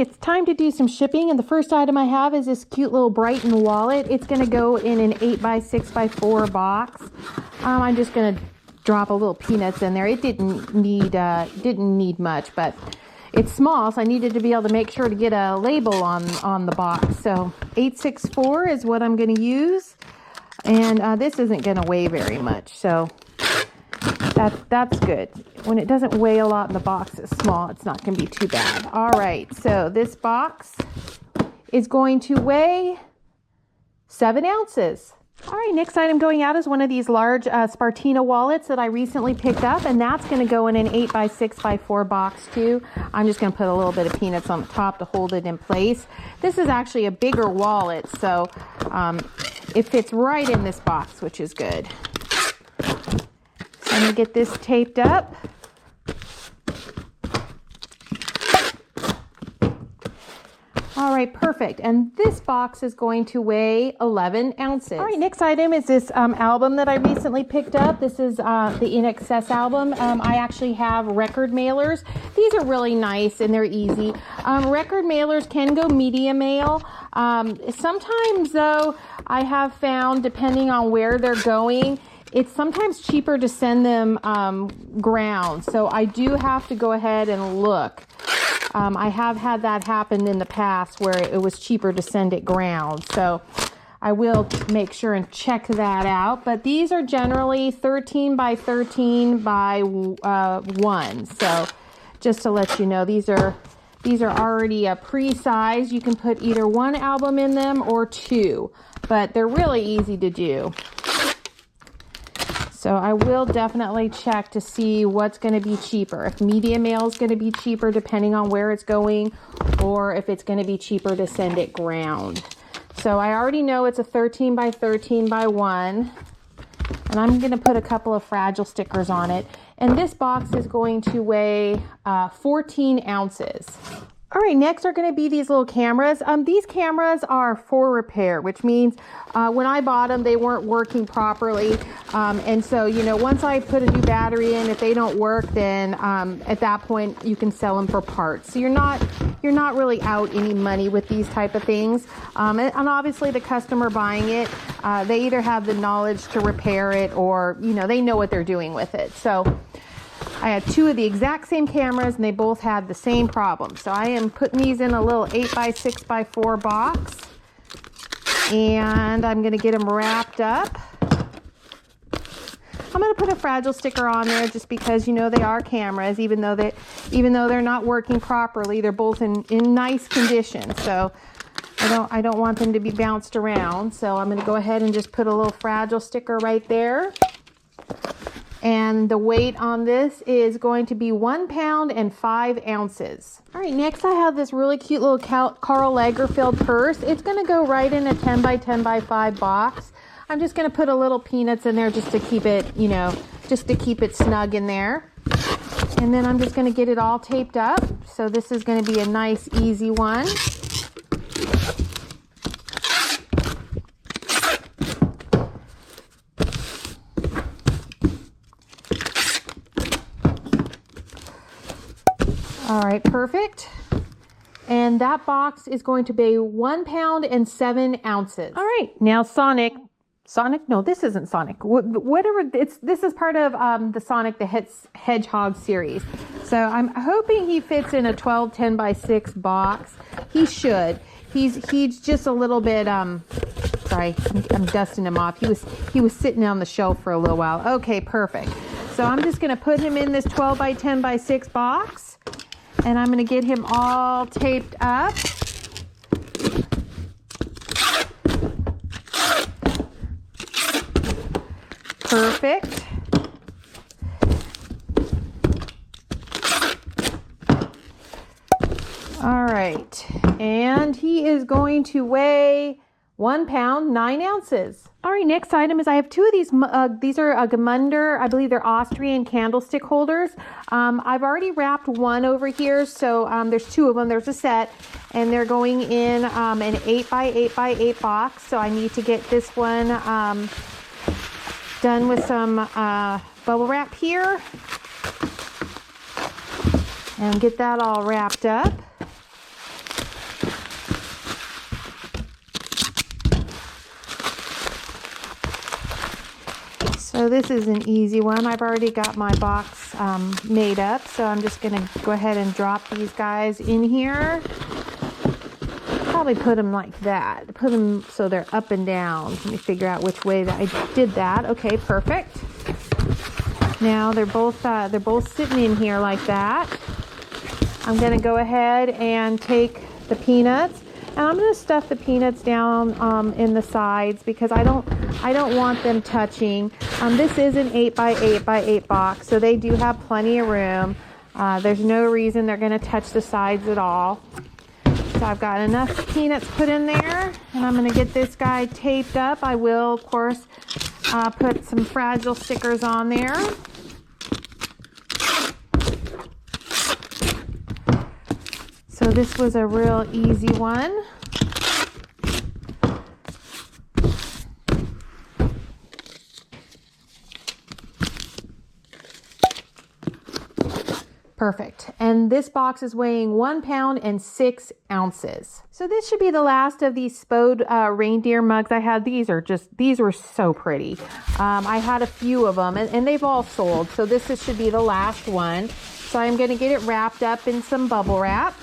it's time to do some shipping, and the first item I have is this cute little Brighten wallet. It's going to go in an 8x6x4 box. I'm just going to drop a little peanuts in there. It didn't need much, but it's small, so I needed to be able to make sure to get a label on the box. So 864 is what I'm going to use, and this isn't going to weigh very much, so that's good. When it doesn't weigh a lot and the box is small, it's not going to be too bad. All right, so this box is going to weigh 7 ounces. All right, next item going out is one of these large Spartina wallets that I recently picked up, and that's going to go in an 8x6x4 box too. I'm just going to put a little bit of peanuts on the top to hold it in place. This is actually a bigger wallet, so it fits right in this box, which is good. I'm going to get this taped up. All right, perfect. And this box is going to weigh 11 ounces. All right, next item is this album that I recently picked up. This is the INXS album. I actually have record mailers. These are really nice and they're easy. Record mailers can go media mail. Sometimes though, I have found, depending on where they're going, it's sometimes cheaper to send them ground. So I do have to go ahead and look. I have had that happen in the past where it was cheaper to send it ground. So I will make sure and check that out. But these are generally 13 by 13 by 1. So just to let you know, these are already pre-sized. You can put either 1 album in them or 2, but they're really easy to do. So I will definitely check to see what's going to be cheaper. If media mail is going to be cheaper depending on where it's going, or if it's going to be cheaper to send it ground. So I already know it's a 13 by 13 by 1. And I'm going to put a couple of fragile stickers on it. And this box is going to weigh 14 ounces. All right, next are going to be these little cameras. These cameras are for repair, which means when I bought them, they weren't working properly. And so, you know, once I put a new battery in, if they don't work, then at that point you can sell them for parts. So you're not really out any money with these type of things. And obviously the customer buying it, they either have the knowledge to repair it or, you know, they know what they're doing with it. So I had 2 of the exact same cameras and they both had the same problem. So I am putting these in a little 8x6x4 box, and I'm going to get them wrapped up. I'm going to put a fragile sticker on there just because, you know, they are cameras, even though they're not working properly, they're both in nice condition. So I don't want them to be bounced around. So I'm going to go ahead and just put a little fragile sticker right there. And the weight on this is going to be 1 pound and 5 ounces. All right, next I have this really cute little Karl Lagerfeld purse. It's going to go right in a 10 by 10 by 5 box. I'm just going to put a little peanuts in there just to keep it, you know, just to keep it snug in there. And then I'm just going to get it all taped up. So this is going to be a nice, easy one. All right, perfect. And that box is going to be 1 pound and 7 ounces. All right, now Sonic, no, this isn't Sonic. Whatever, this is part of the Sonic the Hedgehog series. So I'm hoping he fits in a 12 10 by 6 box. He should. He's just a little bit, sorry, I'm dusting him off. He was sitting on the shelf for a little while. Okay, perfect. So I'm just gonna put him in this 12 by 10 by 6 box. And I'm going to get him all taped up. Perfect. All right. And he is going to weigh 1 pound, 9 ounces. All right, next item is I have 2 of these. These are a Gemunder, I believe they're Austrian candlestick holders. I've already wrapped one over here, so there's 2 of them. There's a set, and they're going in an 8 by 8 by 8 box. So I need to get this one done with some bubble wrap here, and get that all wrapped up. So this is an easy one. I've already got my box made up, so I'm just going to go ahead and drop these guys in here. Probably put them like that. Put them so they're up and down. Let me figure out which way that I did that. Okay, perfect. Now they're both sitting in here like that. I'm going to go ahead and take the peanuts, and I'm going to stuff the peanuts down in the sides because I don't want them touching. This is an 8x8x8 box, so they do have plenty of room. There's no reason they're going to touch the sides at all. So I've got enough peanuts put in there, and I'm going to get this guy taped up. I will, of course, put some fragile stickers on there. So this was a real easy one. Perfect. And this box is weighing 1 pound and 6 ounces. So this should be the last of these Spode reindeer mugs I had. These were so pretty. I had a few of them and they've all sold. So this should be the last one. So I'm going to get it wrapped up in some bubble wrap.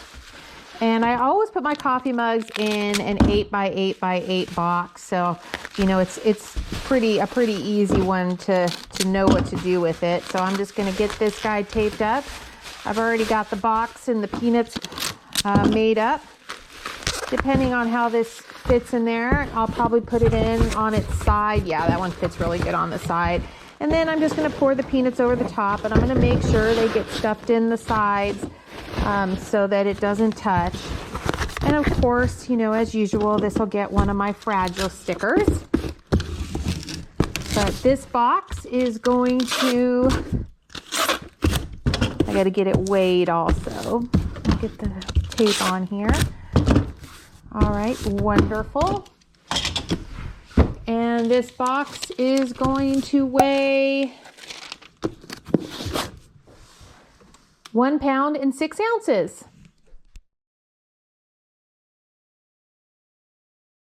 And I always put my coffee mugs in an 8x8x8 box. So, you know, it's a pretty easy one to know what to do with it. So I'm just going to get this guy taped up. I've already got the box and the peanuts made up. Depending on how this fits in there, I'll probably put it in on its side. Yeah, that one fits really good on the side. And then I'm just going to pour the peanuts over the top, and I'm going to make sure they get stuffed in the sides so that it doesn't touch. And of course, you know, as usual, this will get one of my fragile stickers. But this box is going to... I got to get it weighed also. Get the tape on here. All right, wonderful. And this box is going to weigh 1 pound and 6 ounces.